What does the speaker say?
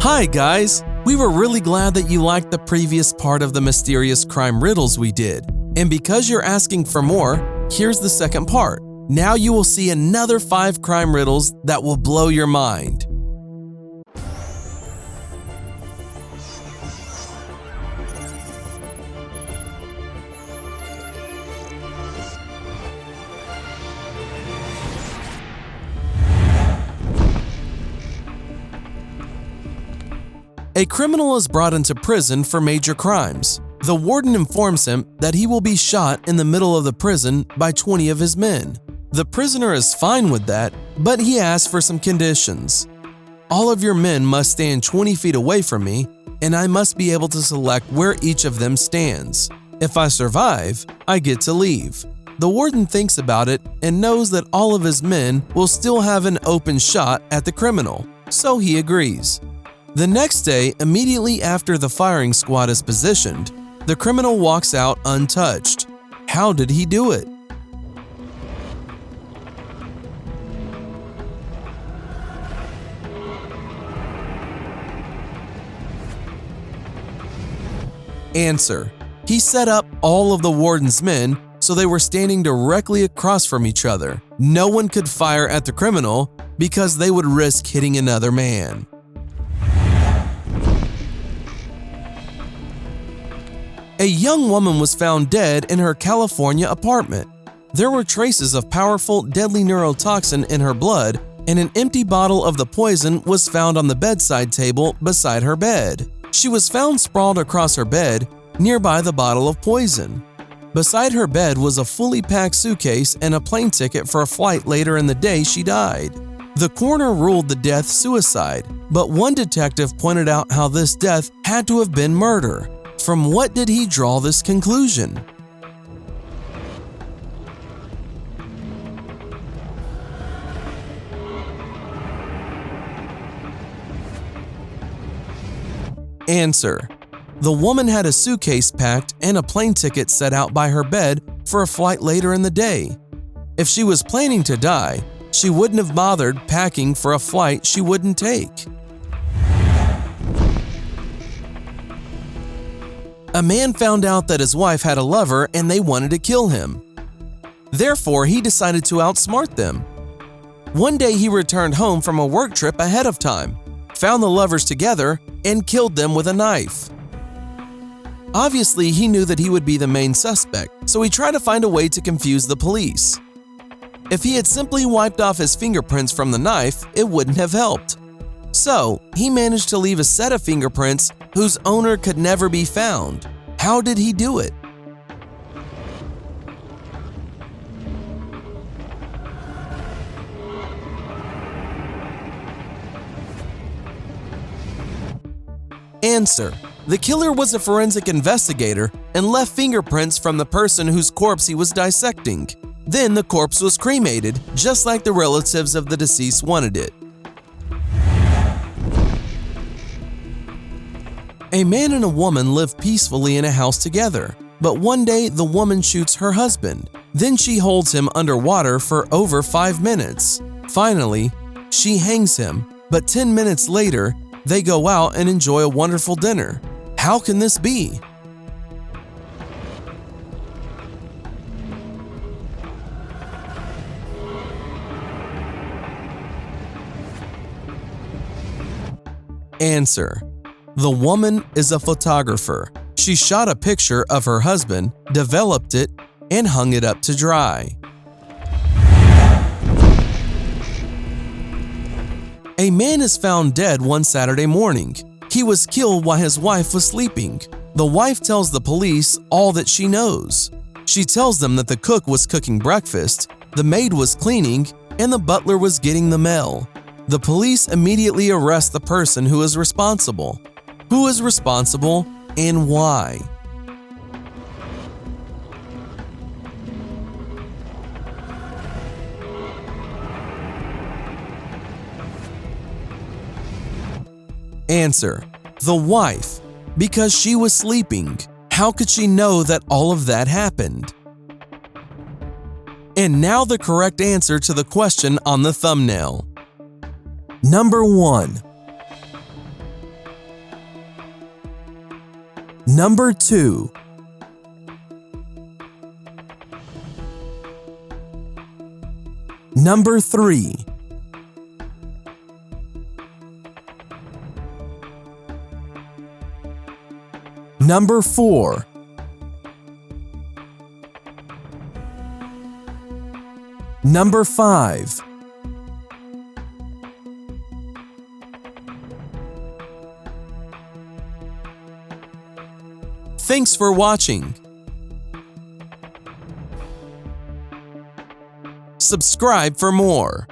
Hi guys! We were really glad that you liked the previous part of the mysterious crime riddles we did. And because you're asking for more, here's the second part. Now you will see another 5 crime riddles that will blow your mind. A criminal is brought into prison for major crimes. The warden informs him that he will be shot in the middle of the prison by 20 of his men. The prisoner is fine with that, but he asks for some conditions. All of your men must stand 20 feet away from me, and I must be able to select where each of them stands. If I survive, I get to leave. The warden thinks about it and knows that all of his men will still have an open shot at the criminal, so he agrees. The next day, immediately after the firing squad is positioned, the criminal walks out untouched. How did he do it? Answer: he set up all of the warden's men so they were standing directly across from each other. No one could fire at the criminal because they would risk hitting another man. A young woman was found dead in her California apartment. There were traces of powerful, deadly neurotoxin in her blood, and an empty bottle of the poison was found on the bedside table beside her bed. She was found sprawled across her bed, nearby the bottle of poison. Beside her bed was a fully packed suitcase and a plane ticket for a flight later in the day she died. The coroner ruled the death suicide, but one detective pointed out how this death had to have been murder. From what did he draw this conclusion? Answer: the woman had a suitcase packed and a plane ticket set out by her bed for a flight later in the day. If she was planning to die, she wouldn't have bothered packing for a flight she wouldn't take. A man found out that his wife had a lover and they wanted to kill him. Therefore, he decided to outsmart them. One day he returned home from a work trip ahead of time, found the lovers together, and killed them with a knife. Obviously, he knew that he would be the main suspect, so he tried to find a way to confuse the police. If he had simply wiped off his fingerprints from the knife, it wouldn't have helped. So, he managed to leave a set of fingerprints whose owner could never be found. How did he do it? Answer: the killer was a forensic investigator and left fingerprints from the person whose corpse he was dissecting. Then the corpse was cremated, just like the relatives of the deceased wanted it. A man and a woman live peacefully in a house together, but one day the woman shoots her husband. Then she holds him underwater for over 5 minutes. Finally, she hangs him, but 10 minutes later, they go out and enjoy a wonderful dinner. How can this be? Answer: the woman is a photographer. She shot a picture of her husband, developed it, and hung it up to dry. A man is found dead one Saturday morning. He was killed while his wife was sleeping. The wife tells the police all that she knows. She tells them that the cook was cooking breakfast, the maid was cleaning, and the butler was getting the mail. The police immediately arrest the person who is responsible. Who is responsible and why? Answer: the wife, because she was sleeping. How could she know that all of that happened? And now the correct answer to the question on the thumbnail. Number 1. Number 2. Number 3. Number 4. Number 5. Thanks for watching. Subscribe for more.